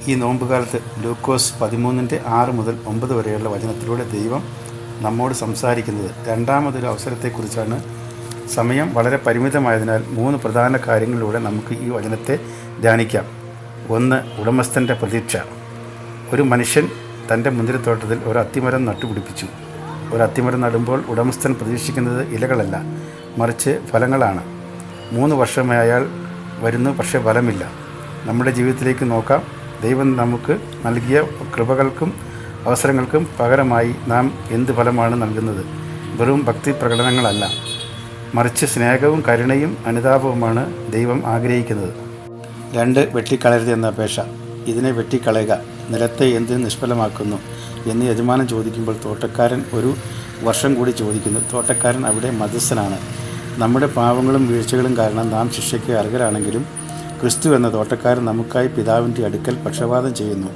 ഈ നോമ്പുകാലത്ത് ലൂക്കോസ് 13:6 മുതൽ 9 വരെയുള്ള വചനത്തിലൂടെ ദൈവം നമ്മോട് സംസാരിക്കുന്നത് രണ്ടാമതൊരു അവസരത്തെക്കുറിച്ചാണ്. സമയം വളരെ പരിമിതമായതിനാൽ 3 പ്രധാന കാര്യങ്ങളിലൂടെ നമുക്ക് ഈ വചനത്തെ ധ്യാനിക്കാം. 1. ഉടമസ്ഥൻ്റെ പ്രതീക്ഷ. ഒരു മനുഷ്യൻ തൻ്റെ മുന്തിരിത്തോട്ടത്തിൽ ഒരു അത്തിമരം നട്ടുപിടിപ്പിച്ചു. ഒരു അത്തിമരം നടുമ്പോൾ ഉടമസ്ഥൻ പ്രതീക്ഷിക്കുന്നത് ഇലകളല്ല, മറിച്ച് ഫലങ്ങളാണ്. 3 വർഷമായി അയാൾ വരുന്നു, പക്ഷേ ഫലമില്ല. നമ്മുടെ ജീവിതത്തിലേക്ക് നോക്കാം. ദൈവം നമുക്ക് നൽകിയ കൃപകൾക്കും അവസരങ്ങൾക്കും പകരമായി നാം എന്ത് ഫലമാണ് നൽകുന്നത്? വെറും ഭക്തി പ്രകടനങ്ങളല്ല, മറിച്ച് സ്നേഹവും കരുണയും അനുതാപവുമാണ് ദൈവം ആഗ്രഹിക്കുന്നത്. 2. വെട്ടിക്കളയരുത് എന്ന അപേക്ഷ. ഇതിനെ വെട്ടിക്കളയുക, നിലത്തെ എന്തിന് നിഷ്ഫലമാക്കുന്നു എന്ന് യജമാനൻ ചോദിക്കുമ്പോൾ തോട്ടക്കാരൻ ഒരു വർഷം കൂടി ചോദിക്കുന്നു. തോട്ടക്കാരൻ അവിടെ മധ്യസ്ഥനാണ്. നമ്മുടെ പാവങ്ങളും വീഴ്ചകളും കാരണം നാം ശിക്ഷയ്ക്ക് അർഹരാണെങ്കിലും ക്രിസ്തു എന്ന തോട്ടക്കാരൻ നമുക്കായി പിതാവിൻ്റെ അടുക്കൽ പക്ഷപാതം ചെയ്യുന്നു.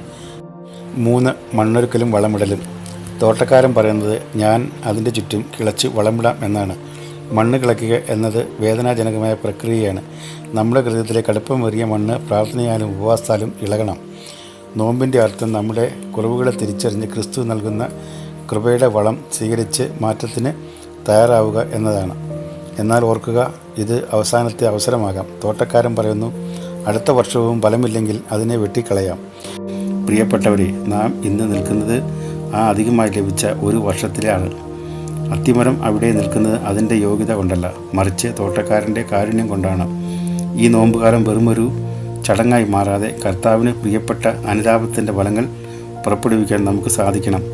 3. മണ്ണൊരുക്കലും വളമിടലും. തോട്ടക്കാരൻ പറയുന്നത് ഞാൻ അതിൻ്റെ ചുറ്റും കിളച്ച് വളമിടാം എന്നാണ്. മണ്ണ് കിളയ്ക്കുക എന്നത് വേദനാജനകമായ പ്രക്രിയയാണ്. നമ്മുടെ ഹൃദയത്തിലെ കടുപ്പമേറിയ മണ്ണ് പ്രാർത്ഥനയാലും ഉപവാസത്താലും ഇളകണം. നോമ്പിൻ്റെ അർത്ഥം നമ്മുടെ കുറവുകളെ തിരിച്ചറിഞ്ഞ് ക്രിസ്തു നൽകുന്ന കൃപയുടെ വളം സ്വീകരിച്ച് മാറ്റത്തിന് തയ്യാറാവുക എന്നതാണ്. എന്നാൽ ഓർക്കുക, ഇത് അവസാനത്തെ അവസരമാകാം. തോട്ടക്കാരൻ പറയുന്നു, അടുത്ത വർഷവും ഫലമില്ലെങ്കിൽ അതിനെ വെട്ടിക്കളയാം. പ്രിയപ്പെട്ടവരെ, നാം ഇന്ന് നിൽക്കുന്നത് ആ അധികമായി ലഭിച്ച ഒരു വർഷത്തിലാണ്. അത്തിമരം അവിടെ നിൽക്കുന്നത് അതിൻ്റെ യോഗ്യത കൊണ്ടല്ല, മറിച്ച് തോട്ടക്കാരൻ്റെ കാരുണ്യം കൊണ്ടാണ്. ഈ നോമ്പുകാലം വെറുമൊരു ചടങ്ങായി മാറാതെ കർത്താവിന് പ്രിയപ്പെട്ട അനുതാപത്തിൻ്റെ ഫലങ്ങൾ പുറപ്പെടുവിക്കാൻ നമുക്ക് സാധിക്കണം.